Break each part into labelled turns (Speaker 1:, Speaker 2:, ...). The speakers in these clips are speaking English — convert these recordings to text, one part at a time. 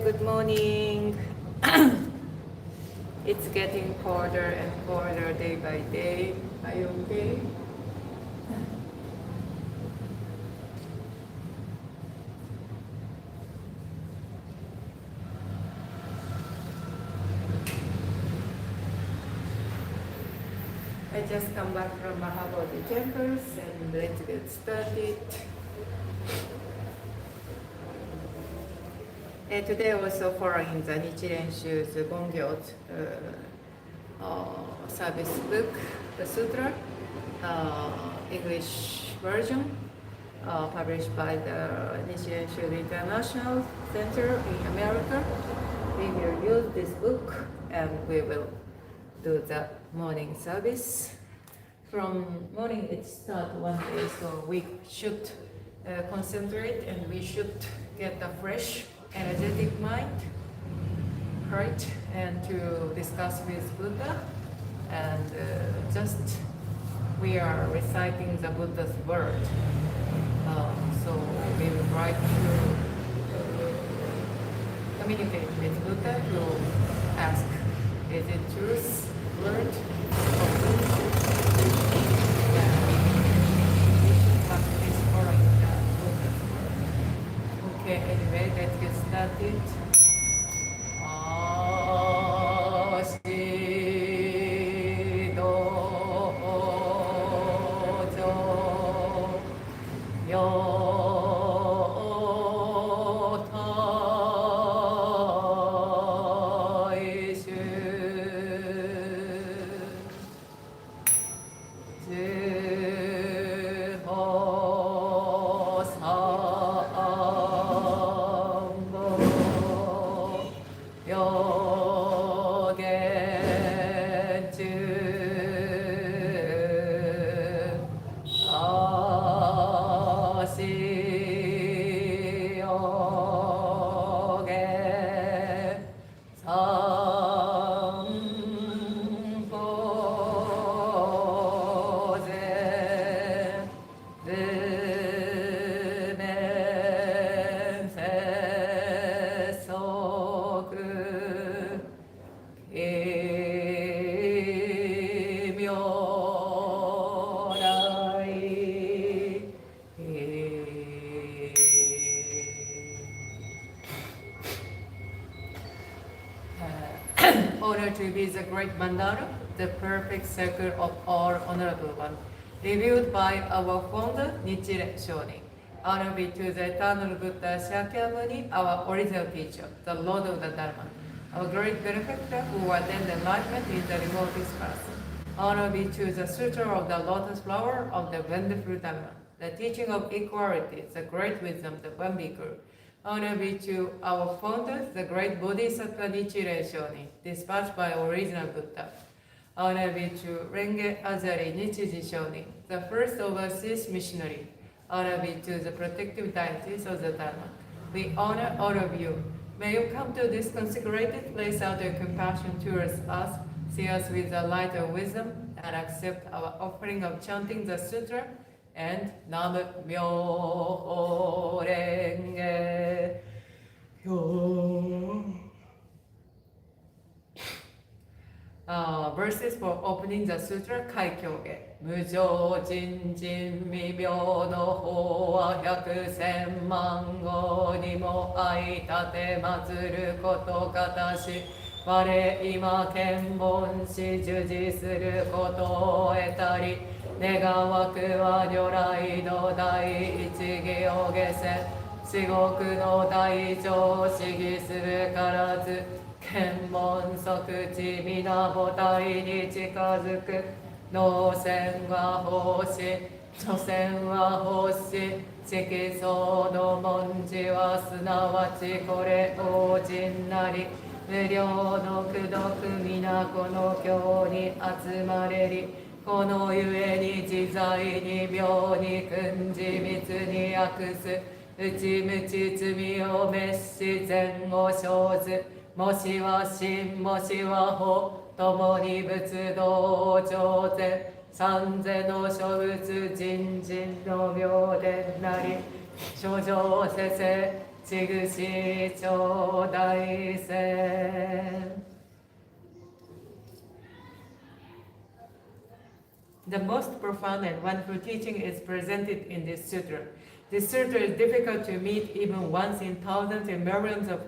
Speaker 1: good morning. It's getting colder and colder day by day. Are you okay? I just come back from法華経temples and let's get started. Today also following the Nichiren Shu's Bongyo service book, the Sutra, English version, published by the Nichiren Shu International Center in America. We will use this book and we will do the morning service. From morning it starts one day, so we should concentrate and we should get a fresh energetic mind, right? And to discuss with Buddha, and just we are reciting the Buddha's word. So we would like to communicate with Buddha to ask, is it truth, word, or truth? Practice following the Buddha's word. Okay, anyway, let's get started. Honor to be the great mandala, the perfect circle of all honorable one, revealed by our founder Nichiren Shu. Honor be to the eternal Buddha Shakyamuni, our original teacher, the Lord of the Dharma, our great benefactor who attained enlightenment in the remotest past. Honor be to the Sutra of the Lotus Flower of the wonderful Dharma, the teaching of equality, the great wisdom, the one beaker. Honor be to our founders, the great Bodhisattva Nichiren Shu, dispatched by original Buddha. Honor be to Renge Azari Nichiji Shonin, the first overseas missionary. Honor be to the protective deities of the Dharma. We honor all of you. May you come to this consecrated place out of compassion towards us, see us with the light of wisdom, and accept our offering of chanting the sutra and Nam Myo Renge Kyo. Verses for opening the sutra, Kaikyoge. Mujo jin jin mi myo no ho wa hyaku sen man go ni mo aitate matsuru koto katashi. Ware ima kenbon shi juji suru koto o etari. 願わくは如来の第一義を下せ至極の大乗思議するからず検問即地皆母体に近づく能線は奉仕所詮は奉仕色相の文字はすなわちこれ王人なり無料の功徳皆この経に集まれりこのゆえに自在に妙に訓示密に訳す内無知罪を滅し善を生ずもしは真もしは法共に仏道上善三世の諸仏人人の妙伝なり諸上世世ちぐし頂戴せ。The most profound and wonderful teaching is presented in this sutra. This sutra is difficult to meet even once in thousands and millions of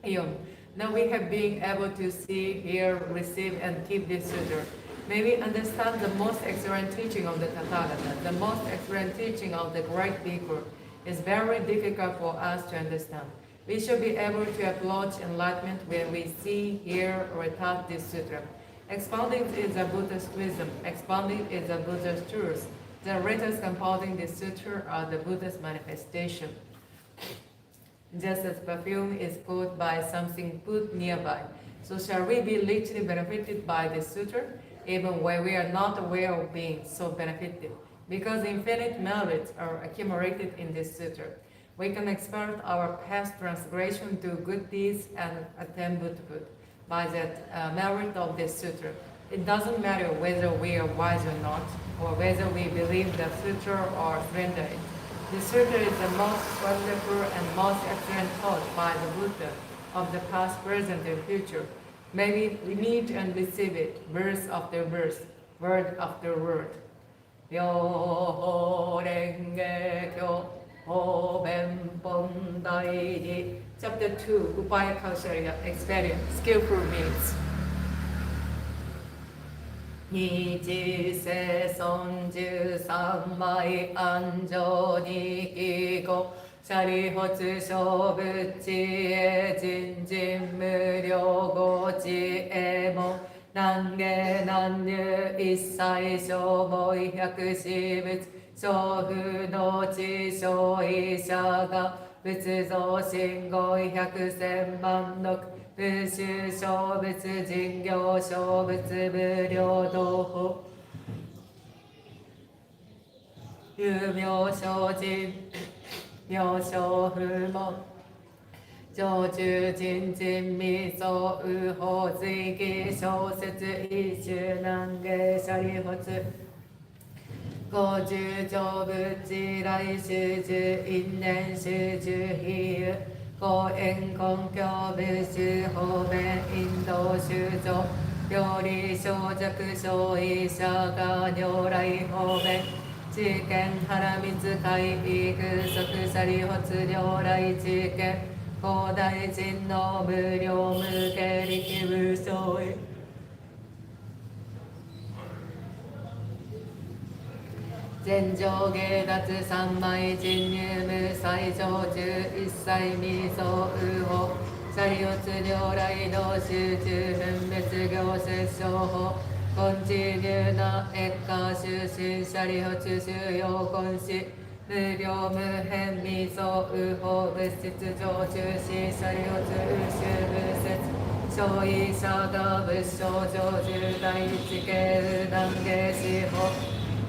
Speaker 1: eons. Now we have been able to see, hear, receive, and keep this sutra. May we understand the most excellent teaching of the Tathagata, the most excellent teaching of the great Bhikkhu. Is very difficult for us to understand. We should be able to approach enlightenment when we see, hear, or taught this sutra. Expounding is a Buddha's wisdom. Expounding is a Buddha's truth. The writers composing this sutra are the Buddha's manifestation. Just as perfume is caught by something put nearby, so shall we be richly benefited by this sutra, even when we are not aware of being so benefited. Because infinite merits are accumulated in this sutra, we can expert our past transgression to good deeds and attain Buddhahood by that merit of this sutra. It doesn't matter whether we are wise or not, or whether we believe the sutra or surrender it. The sutra is the most wonderful and most excellent taught by the Buddha of the past, present, and future. May we meet and receive it, verse after verse, word after word. Myoho Renge Kyo Hoben Bondai. Chapter 2, Upaya Kaushalya, Experience, Skillful Means. Nichi se sonju sanmai anjo nikigo Sharihotsu shobuchi e jinjin muryo gochi e mo Nange nanyu issai shomoi hyakushi butsu shofu no chi shoi sha ga butsu zo shingoi hyakusen man roku bushu shobutsu jingyo shobutsu muryo doho yumyo shojin myo shofu mo上中人人味噌右法随記小説一周南芸シャリホツ五十成仏来集十因縁集十比喩公園根拠部集方面引導修造料理小弱小医者が如来方面知見原水海異空即シャリホツ如来知見高大臣の無料無形力無相違前上下脱三昧人入無最上中一切未相右法シャリオツ如来道集中分別行出生法根治入な越下修身シャリオツ修養根師無量無辺未相右法物質上中心シャリオツ宇宙無説小医者が仏性上重大一系難芸司法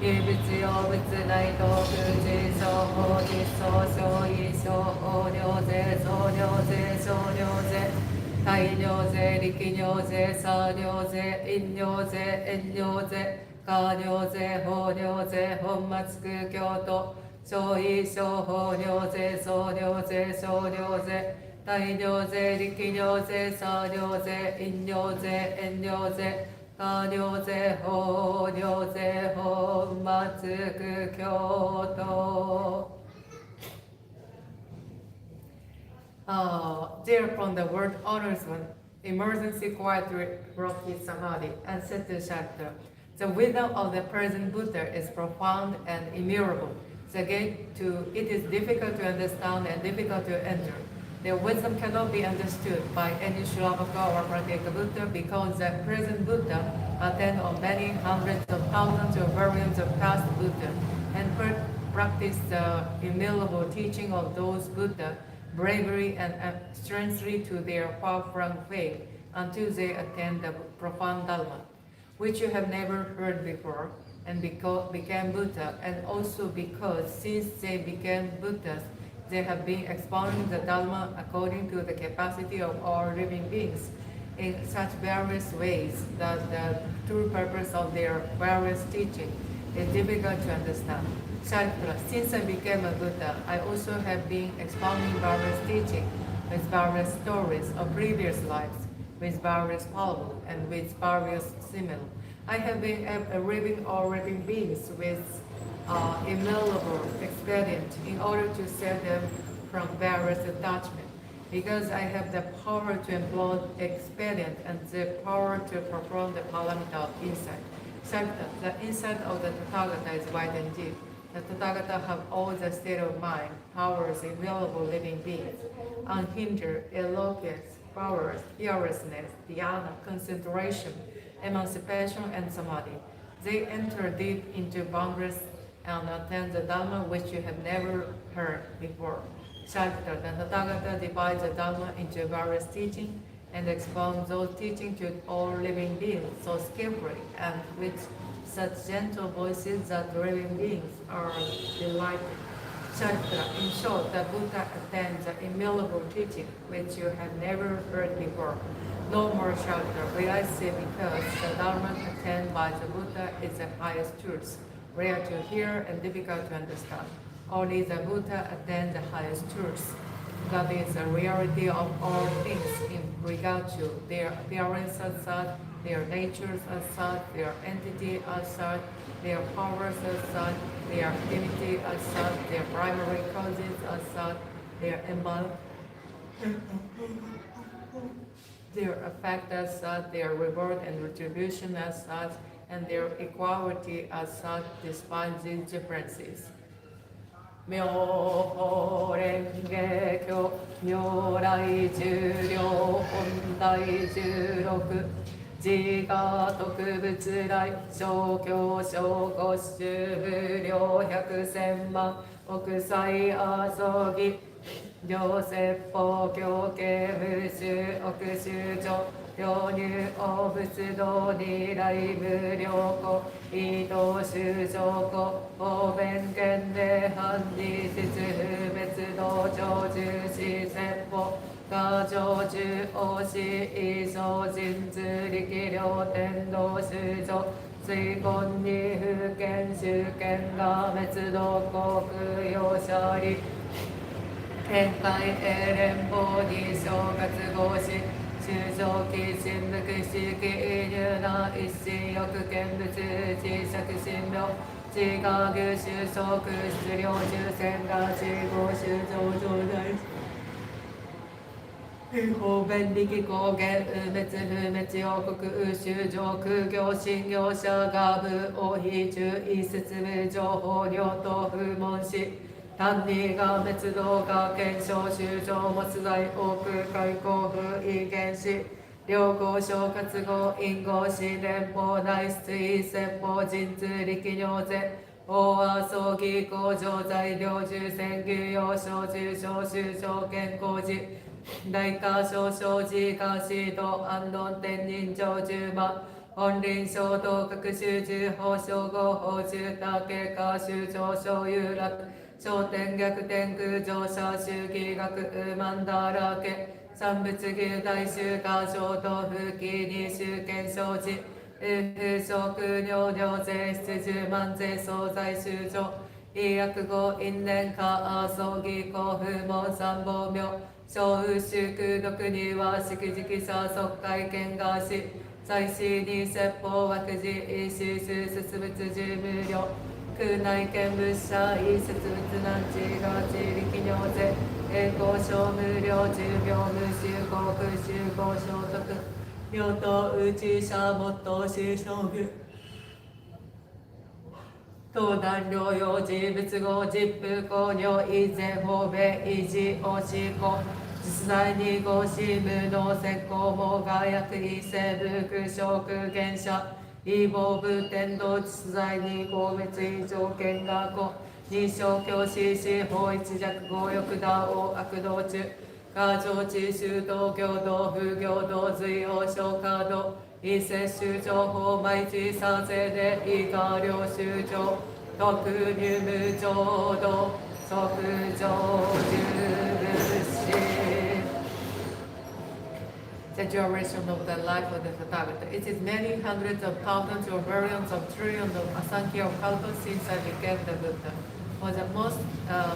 Speaker 1: 有物用物内道空人小法実相小医小法尿税総尿税小尿税大尿税力尿税差尿税陰尿税遠尿税下尿税法尿税本末空教徒小医小法尿税総尿税小尿税大尿税力尿税差尿税陰尿税遠尿税下尿税法尿税本末空教徒Thereupon the word honors one emergency quietly broke his samadhi and said to Shatta, the wisdom of the present Buddha is profound and immutable. The gate to it is difficult to understand and difficult to enter. Their wisdom cannot be understood by any Shravaka or Pratyeka Buddha because the present Buddha attend on many hundreds of thousands of variants of past Buddha and practice the immutable teaching of those Buddha bravely and strengthly to their far-flung faith until they attain the profound Dharma, which you have never heard before, and became Buddha, and also because since they became Buddhas, they have been expounding the Dharma according to the capacity of all living beings in such various ways that the true purpose of their various teaching is difficult to understand. Shastra, since I became a Buddha, I also have been expounding various teachings with various stories of previous lives, with various parables, and with various similar. I have been living all living beings with innumerable expedients in order to save them from various attachments. Because I have the power to employ expedient and the power to perform the paramita of insight. Shakta, the insight of the Tathagata is wide and deep. The Tathagata have all the state of mind, powers, innumerable living beings, unhindered, eloquence, powers, fearlessness, dhyana, concentration, emancipation, and samadhi. They enter deep into boundaries and attain the Dhamma which you have never heard before. Shakta, the Tathagata divides the Dhamma into various teachings and expounds those teachings to all living beings so skillfully and with such gentle voices that living beings are delighted. Shastra, in short, the Buddha attains the immutable teaching which you have never heard before. No more Shastra, will I say, because the Dharma attained by the Buddha is the highest truth, rare to hear and difficult to understand. Only the Buddha attains the highest truth. That is the reality of all things in regard to their appearance as such, their natures as such, their entity as such, their powers as such, their activity as such, their primary causes as such, their effect as such, their reward and retribution as such, and their equality as such, despite these differences. 妙法蓮華経如来十両本大十六自我特別来小教小五種無量百千万億歳遊ぎ両説法教系無種億種上両入応仏道二来無量故異道修上故方便権で反事実不滅道長寿死説法過上中王子異常人図力量天道修上水根に不見修験が滅道航空用者理天界永連邦に昇活合し修正期神無垢式異入な一心欲見物知釈神妙自我牛修正空質量重戦が自合修正上大方便力高原無滅不滅王国修正空行信業者が部王非中一説無情報両党不問し単にが滅道が検証修正没罪多空開口不意見し両交渉活合因合し連邦内出一説法人通力尿税大和葬儀工場材料重戦牛用小重小修正健康時大化小小自家指導安論天人上十万本林小道各集中法小合法中多経過修正小有楽小天逆天空上者周期学曼ダラ家三仏牛大修化小道風紀二修検証時風食尿尿税出十万税総財修正医薬後因縁化葬儀公風門三宝名小雨修空毒には式直者即会見がし在市に説法枠寺医師数説仏十無量空内見物者異説仏難知が地力尿税栄光小無量重病無臭航空臭行小徳病棟宇宙者没頭師小具東南療養時仏語実風公尿以前方便維持おしこ実在に合し無能石膏網が薬医生部空小空原者異謀部天道実在に合滅異条件が子認証教師司法一弱合欲道を悪道中過剰地修道行道不行道随王小化道異接修情報毎日賛成で異化領修上特入無浄土即上重物師 the duration of the life of the Tathagata. It is many hundreds of thousands or millions of trillions of asankhya of kalpas since I became the Buddha. For the most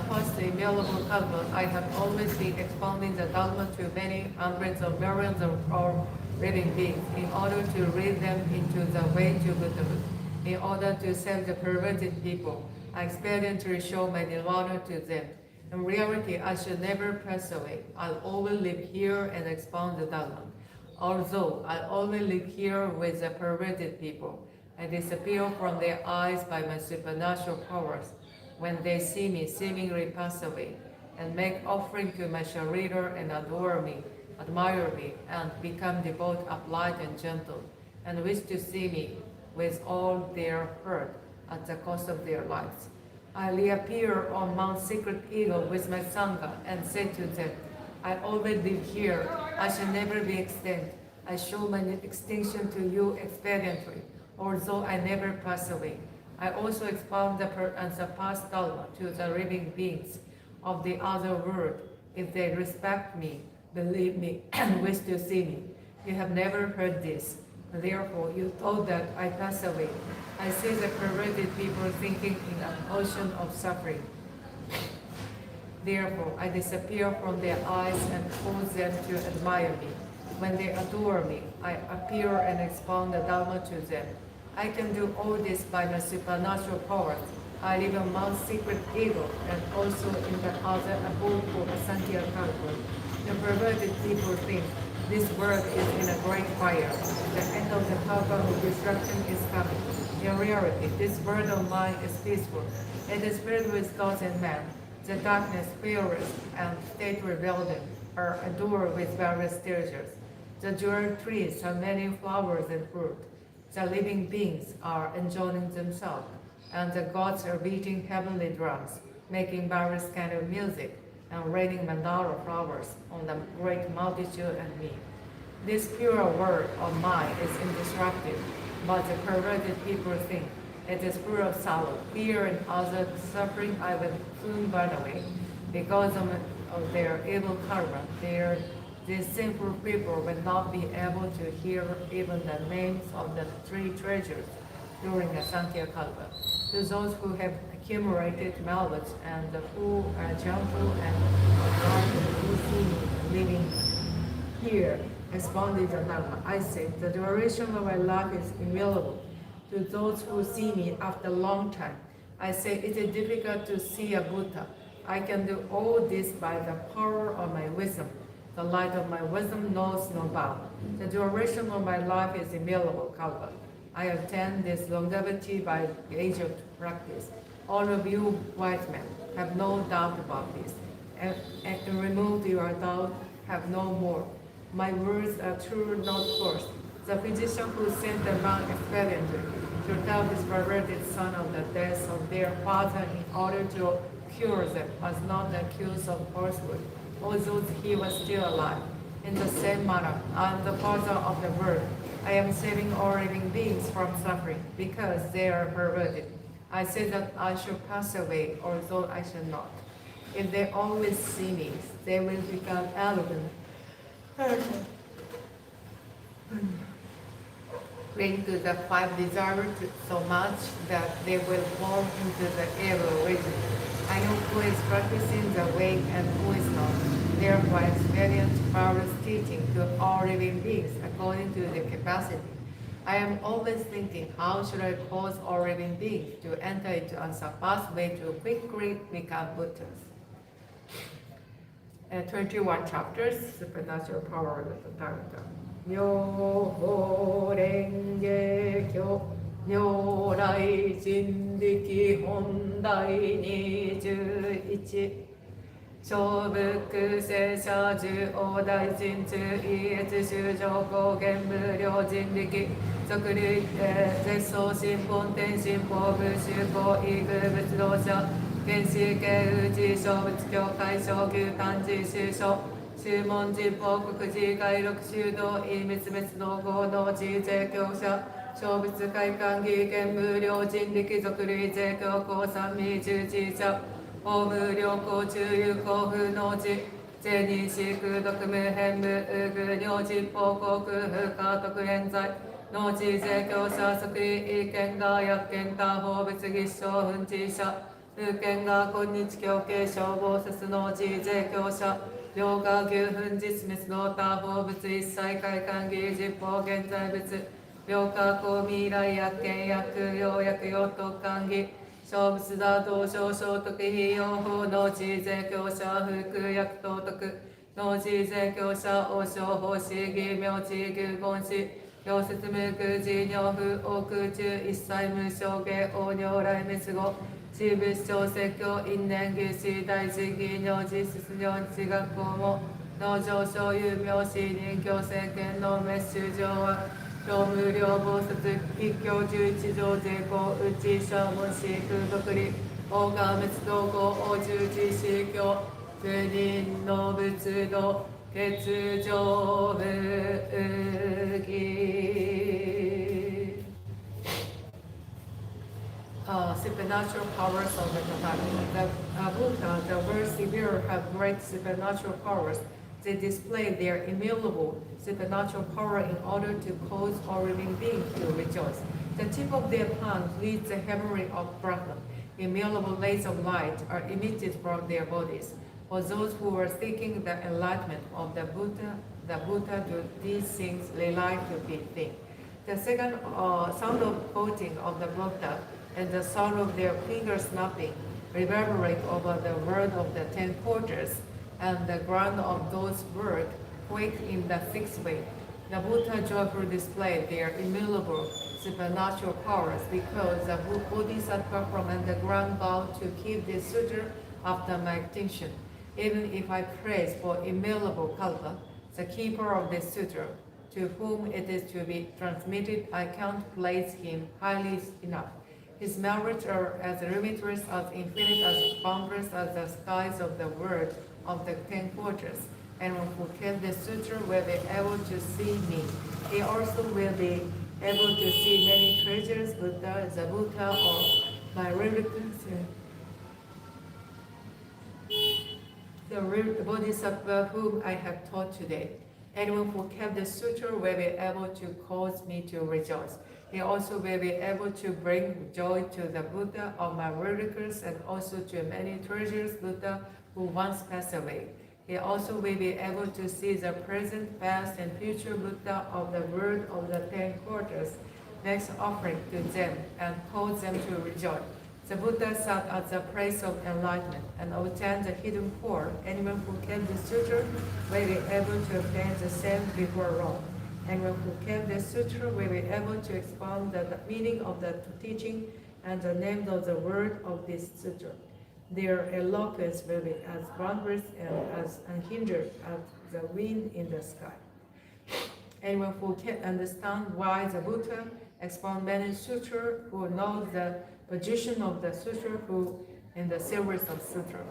Speaker 1: first immutable kalpa, I have always been expounding the Dharma to many hundreds of millions of living beings in order to lead them into the way to Buddhahood, in order to save the perverted people. I experientially show my nirvana to them. In reality, I should never pass away. I'll always live here and expound the Dharma. Although I always live here with the perverted people, I disappear from their eyes by my supernatural powers when they see me seemingly pass away, and make offering to my Sharira and adore me, admire me, and become devout, upright, and gentle, and wish to see me with all their hurt at the cost of their lives. I reappear on Mount Secret Eagle with my Sangha and say to them, I always live here. I shall never be extinct. I show my extinction to you expediently, although I never pass away. I also expound the unsurpassed Dharma to the living beings of the other world if they respect me, believe me, and wish to see me. You have never heard this. Therefore, you thought that I pass away. I see the perverted people thinking in an ocean of suffering. Therefore, I disappear from their eyes and cause them to admire me. When they adore me, I appear and expound the Dharma to them. I can do all this by my supernatural powers. I live on Mount Secret Eagle and also in the other abode for Asankhya Kalpa. The perverted people think this world is in a great fire. The end of the kalpa of destruction is coming. In reality, this world of mine is peaceful. It is filled with gods and men. The darkness, fearless, and state rebellion are adored with various treasures. The jeweled trees have many flowers and fruit. The living beings are enjoying themselves, and the gods are beating heavenly drums, making various kind of music, and raining mandala flowers on the great multitude and me. This pure world of mine is indestructible, but the perverted people think it is full of sorrow, fear, and other suffering. I will soon burn away. Because of their evil karma, these sinful people will not be able to hear even the names of the three treasures during the Sankhya Kalpa. To those who have accumulated knowledge and who are gentle and upright who see me living here, expounded the Dharma, I say, the duration of my life is immutable. To those who see me after a long time, I say it is difficult to see a Buddha. I can do all this by the power of my wisdom. The light of my wisdom knows no bound. The duration of my life is immutable, Kalpa. I obtain this longevity by the age of practice. All of you wise men have no doubt about this, and remove your doubt, have no more. My words are true, not false. The physician who sent the man expediently to tell his perverted son of the death of their father in order to cure them was not accused of falsehood, although he was still alive. In the same manner, I am the father of the world. I am saving all living beings from suffering because they are perverted. I say that I shall pass away, although I shall not. If they always see me, they will become arrogant, cling to the five desires so much that they will fall into the evil region. I know who is practicing the way and who is not. Therefore, I experience various teaching to all living beings according to their capacity. I am always thinking, how should I cause all living beings to enter into unsurpassed way to quickly become Buddhas? 21 chapters, supernatural power of the Tathagata. Myoho Renge Kyo, Nyorai Jinriki Hondai 21 小仏聖者十大大神中異越修上高原無量人力即類絶相神本天神法部修行異具仏道者原始系宇治小仏教会小旧漢字修書宗門人法国寺外六修道異滅別の合同寺税教者小仏会館義見無量人力即類税教公三味十字者法無量公中有功不能寺ゼニシクドクムヘンムウグニョジポコクフカトクエンザイ農地税教者即位意見が薬見他法物技商奮地者風見が今日教系消防節農地税教者両が牛奮実滅の他法物一切会館技実法現在物両が公未来薬見薬用薬用特管技小仏打道場聖徳費用法農地税教者福薬道徳農地税教者王将法師義名地牛言師行説無空寺尿布王空中一切無償芸王如来滅後地仏小説教因縁牛師大寺義尿寺出尿地学校も農場所有名師人教政権の滅修上は業無料暴殺一教11条税項内社門師空独立王が滅道後王十字司教全人の仏道欠場無義supernatural powers of the Buddha. The Buddha, the word severe, have great supernatural powers. They display their immutable supernatural power in order to cause all living beings to rejoice. The tip of their tongue leads the heavenly of Brahman. Immutable rays of light are emitted from their bodies. For those who are seeking the enlightenment of the Buddha do these things rely to be thin. The second sound of quoting of the Buddha and the sound of their finger snapping reverberate over the world of the 10 quarters, and the ground of those words quake in the sixth way. The Buddha joyfully displayed their immutable supernatural powers because the Bodhisattva from underground vowed to keep this sutra after my extinction. Even if I praise for immutable Kalpa, the keeper of this sutra, to whom it is to be transmitted, I can't place him highly enough. His merits are as limitless, as infinite, as boundless as the skies of the world of the 10 quarters. Anyone who can the sutra will be able to see me. He also will be able to see many treasures, Buddha, the Buddha, or my relatives, the Bodhisattva whom I have taught today. Anyone who kept the sutra will be able to cause me to rejoice. He also will be able to bring joy to the Buddha of my relatives and also to many treasures Buddha who once passed away. He also will be able to see the present, past, and future Buddha of the world of the 10 quarters, makes offering to them and cause them to rejoice. The Buddha sat at the place of enlightenment and obtained the hidden core. Anyone who kept the sutra will be able to obtain the same before long. Anyone who kept the sutra will be able to expound the meaning of the teaching and the name of the word of this sutra. Their eloquence will be as boundless and as unhindered as the wind in the sky. Anyone who can understand why the Buddha expound many sutras, who knows the position of the sutra, who in the series of sutra,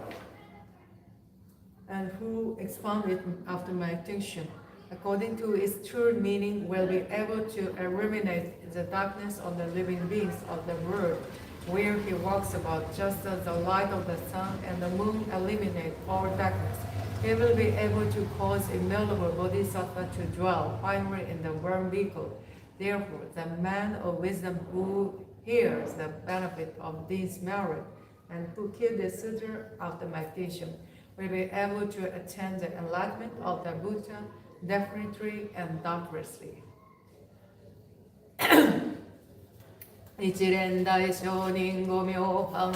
Speaker 1: and who expound it after my extinction, according to its true meaning, will be able to illuminate the darkness of the living beings of the world, where he walks about, just as the light of the sun and the moon eliminate all darkness. He will be able to cause immutable Bodhisattva to dwell finally in the worm vehicle. Therefore, the man of wisdom who hears the benefit of these merit and who keeps the sutra after meditation will be able to attain the enlightenment of the Buddha definitely and doubtlessly. 一連大聖人五妙法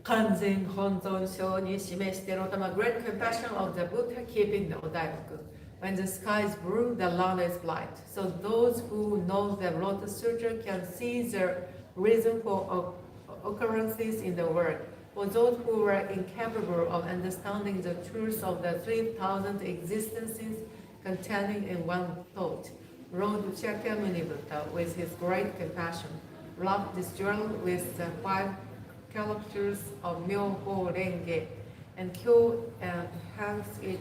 Speaker 1: 完全本尊性に示してのたま great compassion of the Buddha keeping the Odaiboku. When the sky is blue, the land is blind. So those who know the Lotus Sutra can see the reason for occurrences in the world. For those who are incapable of understanding the truth of the 3,000 existences containing in one thought, Lord Shakyamuni Buddha, with his great compassion, loved this jewel with the 5 characters of Myoho Renge and killed and hangs it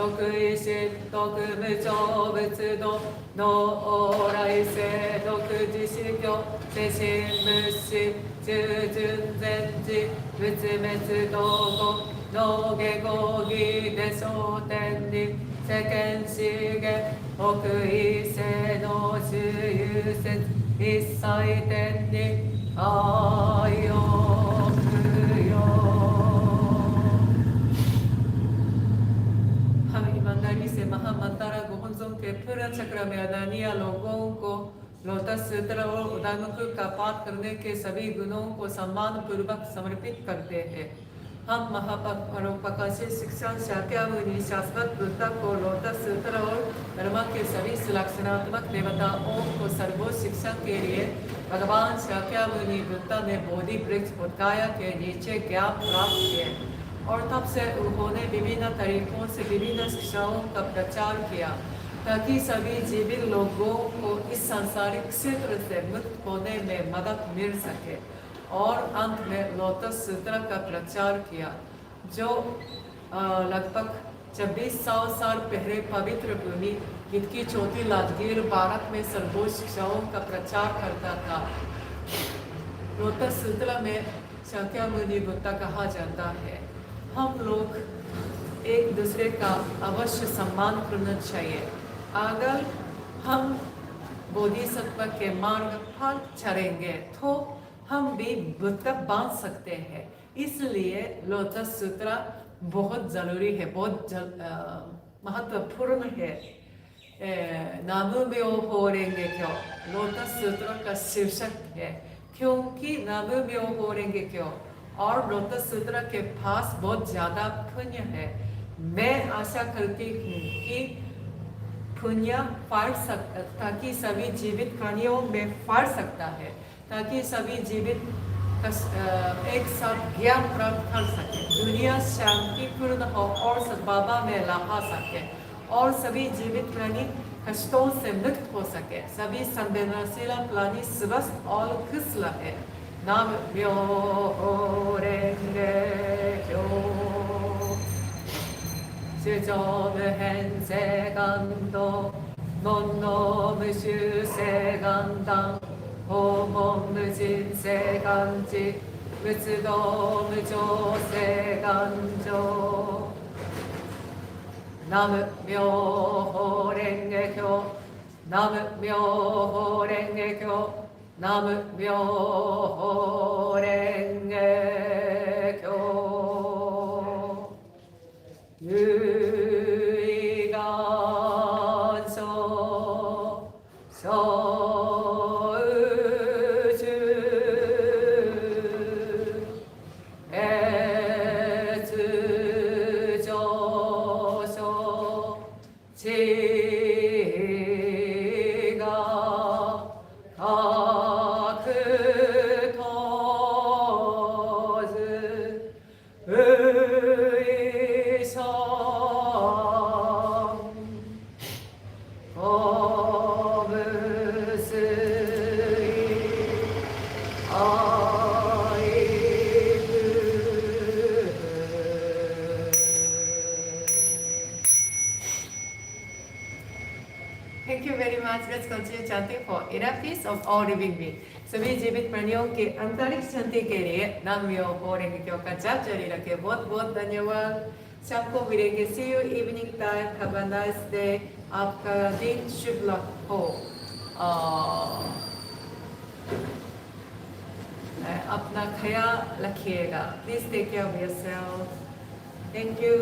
Speaker 1: 特異心特無常仏道能往来世独自死境世心仏心中順前時仏滅道後能下合義で昇天に世間資源奥異性の周遊説一切天に愛を不要Mandari se Mahamantara Gohonzon के पूरा चक्र में अदानिया लोगों को lotus सूत्र और उदामुख का पाठ करने के सभी गुणों को सम्मान पूर्वक समर्पित करते हैं। हम महापरोपकाशी शिक्षण शाक्यामुनि शाश्वत बुद्ध को लोटस सूत्र और धर्म के सभी सुलक्षणात्मक देवताओं को सर्वोच्च शिक्षण के लिए भगवान शाक्यामुनि बुद्ध ने बोधि वृक्ष बोधगया के नीचे ज्ञान प्राप्त किए और तब से उन्होंने विभिन्न तरीकों से विभिन्न शिक्षाओं का प्रचार किया ताकि सभी जीवित लोगों को इस सांसारिक क्षेत्र से मुक्त होने में मदद मिल सके और अंत में लोटस सूत्र का प्रचार किया जो लगभग 2600 साल पहले पवित्र भूमि की चौथी राजगीर भारत में सर्वोच्च शिक्षाओं का प्रचार करता था। लोटस सूत्र में शाक्यामुनि बुद्ध कहा जाता है। हम लोग एक दूसरे का अवश्य सम्मान करना चाहिए। अगर हम बोधिसत्व के मार्ग पर चलेंगे तो हम भी बुद्ध बन सकते हैं। इसलिए लोटस सूत्र बहुत जरूरी है, बहुत महत्वपूर्ण है। नामुम्यो होरेंगे क्यों लोटस सूत्र का शीर्षक है, क्योंकि नामुम्यो होरेंगे क्यों और लोटस सूत्र के पास बहुत ज़्यादा पुण्य है। मैं आशा करती हूँ कि पुण्य फल सकता ताकि सभी जीवित प्राणियों में फल सकता है, ताकि सभी जीवित एक साथ ज्ञान प्राप्त कर सके, दुनिया शांतिपूर्ण हो और सद्भाव में लहा सके और सभी जीवित प्राणी कष्टों से मुक्त हो सके। सभी संवेदनशील प्राणी स्वस्थ और खुश रहे। नामुम्यो होरेंगे क्यों 수조무hen 세간도 논노무슈 세간당 호모무진 세간지 무츠도무조 세간조 나무묘 호랭개교 나무묘 호랭개교 나무묘 호랭개교 유이간소 소우주 애주조소 지가 다크토즈 Thank you very much. Let's continue chanting for inner peace of all living beings. सभी जीवित प्राणियों के आंतरिक शांति के लिए नामयो होरेंगे का जाप जारी रखें। बहुत बहुत धन्यवाद। शाम को मिलेंगे। See you evening time. Have a nice day. आपका दिन शुभ हो। अपना ख्याल रखिएगा। Please take care of yourself. Thank you.